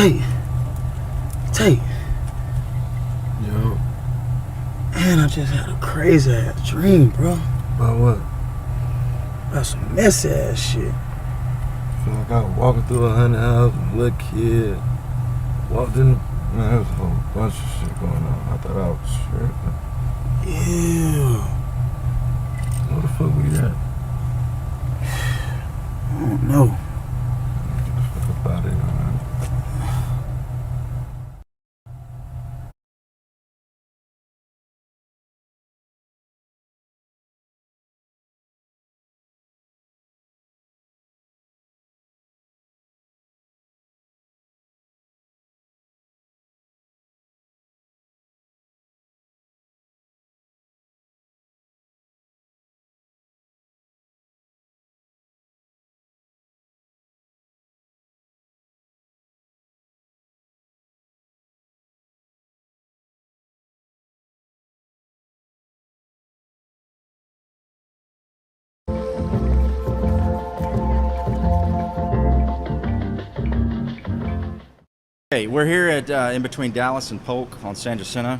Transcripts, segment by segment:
Tate. Yo. Man, I just had a crazy ass dream, bro. About what? About some messy ass shit. Feel like I was walking through a haunted house, a little kid. Walked in, man, there was a whole bunch of shit going on. I thought I was tripping. Yeah. Where the fuck we at? I don't know. Get the fuck up out of here, man. Okay, we're here at in between Dallas and Polk on San Jacinto.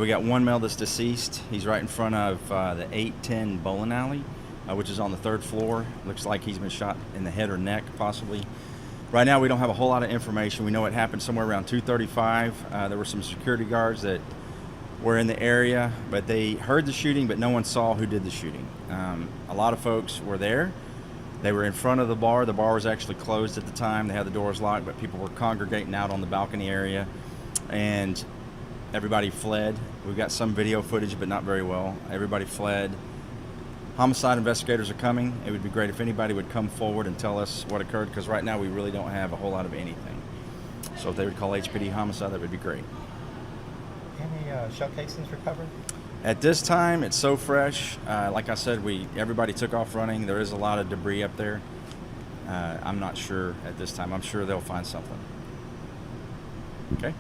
We got one male that's deceased. He's right in front of the 810 bowling alley, which is on the 3rd floor. Looks like he's been shot in the head or neck, possibly. Right now, we don't have a whole lot of information. We know it happened somewhere around 2:35. There were some security guards that were in the area, but they heard the shooting, but no one saw who did the shooting. A lot of folks were there. They were in front of the bar. The bar was actually closed at the time. They had the doors locked, but people were congregating out on the balcony area, and everybody fled. We've got some video footage, but not very well. Everybody fled. Homicide investigators are coming. It would be great if anybody would come forward and tell us what occurred, because right now we really don't have a whole lot of anything. So if they would call HPD homicide, that would be great. Any shell casings recovered? At this time, it's so fresh. Like I said, everybody took off running. There is a lot of debris up there. I'm not sure at this time. I'm sure they'll find something. Okay.